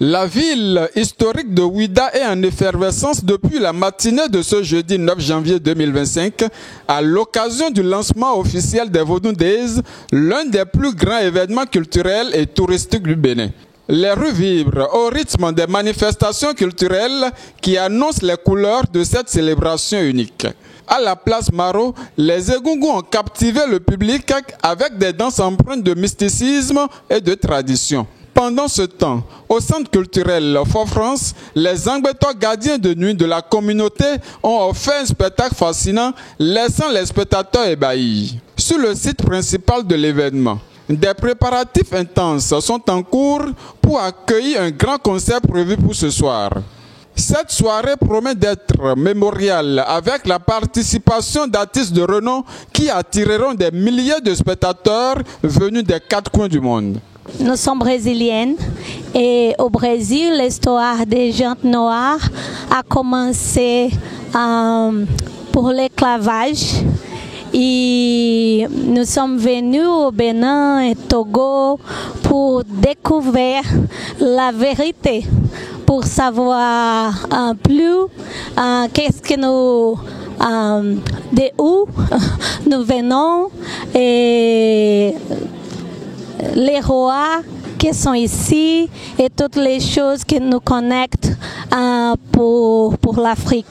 La ville historique de Ouidah est en effervescence depuis la matinée de ce jeudi 9 janvier 2025 à l'occasion du lancement officiel des Vodou Days, l'un des plus grands événements culturels et touristiques du Bénin. Les rues vibrent au rythme des manifestations culturelles qui annoncent les couleurs de cette célébration unique. À la place Maro, les Egungun ont captivé le public avec des danses empreintes de mysticisme et de tradition. Pendant ce temps, au centre culturel Fort-France, les Angbetois gardiens de nuit de la communauté ont offert un spectacle fascinant, laissant les spectateurs ébahis. Sur le site principal de l'événement, des préparatifs intenses sont en cours pour accueillir un grand concert prévu pour ce soir. Cette soirée promet d'être mémoriale avec la participation d'artistes de renom qui attireront des milliers de spectateurs venus des quatre coins du monde. Nous sommes brésiliennes et au Brésil, l'histoire des gens noirs a commencé pour l'esclavage. Et nous sommes venus au Bénin et Togo pour découvrir la vérité, pour savoir plus qu'est-ce que nous, de où nous venons et les rois qui sont ici et toutes les choses qui nous connectent pour l'Afrique.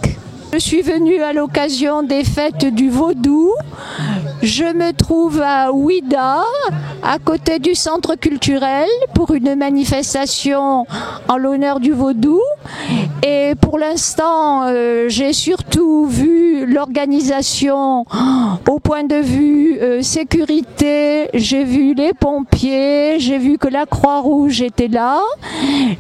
Je suis venue à l'occasion des fêtes du Vaudou. Je me trouve à Ouidah, à côté du centre culturel, pour une manifestation en l'honneur du Vaudou. Et pour l'instant, j'ai surtout vu l'organisation au point de vue sécurité. J'ai vu les pompiers, j'ai vu que la Croix-Rouge était là.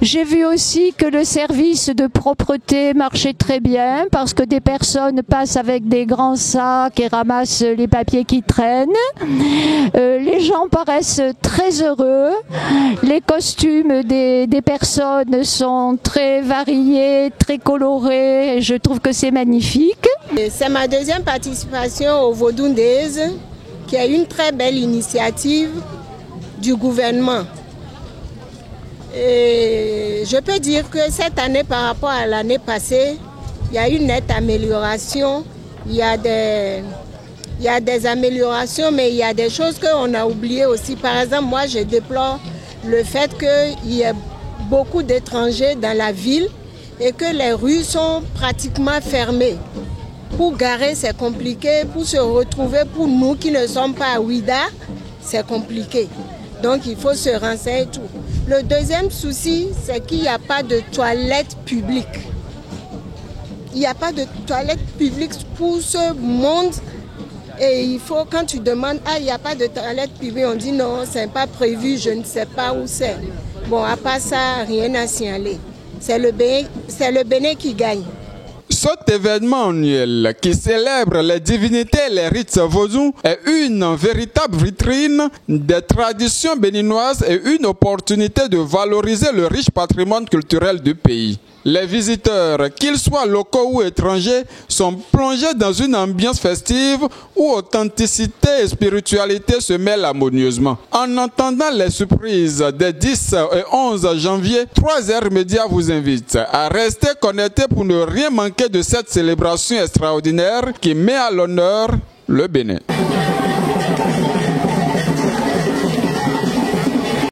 J'ai vu aussi que le service de propreté marchait très bien parce que des personnes passent avec des grands sacs et ramassent les papiers qui traînent. Les gens paraissent très heureux. Les costumes des personnes sont très variés, très colorés. Je trouve que c'est magnifique. C'est ma deuxième participation au Vodou Days, qui est une très belle initiative du gouvernement. Et je peux dire que cette année, par rapport à l'année passée, il y a une nette amélioration. Il y a des améliorations, mais il y a des choses qu'on a oubliées aussi. Par exemple, moi, je déplore le fait qu'il y ait beaucoup d'étrangers dans la ville et que les rues sont pratiquement fermées. Pour garer, c'est compliqué. Pour se retrouver, pour nous qui ne sommes pas à Ouidah, c'est compliqué. Donc, il faut se renseigner et tout. Le deuxième souci, c'est qu'il n'y a pas de toilettes publiques. Il n'y a pas de toilettes publiques pour ce monde. Et il faut, quand tu demandes, il n'y a pas de toilettes publiques, on dit non, ce n'est pas prévu, je ne sais pas où c'est. Bon, à part ça, rien à signaler. C'est le Bénin qui gagne. Cet événement annuel qui célèbre les divinités et les rites vaudous est une véritable vitrine des traditions béninoises et une opportunité de valoriser le riche patrimoine culturel du pays. Les visiteurs, qu'ils soient locaux ou étrangers, sont plongés dans une ambiance festive où authenticité et spiritualité se mêlent harmonieusement. En entendant les surprises des 10 et 11 janvier, 3R Média vous invite à rester connectés pour ne rien manquer de cette célébration extraordinaire qui met à l'honneur le Bénin.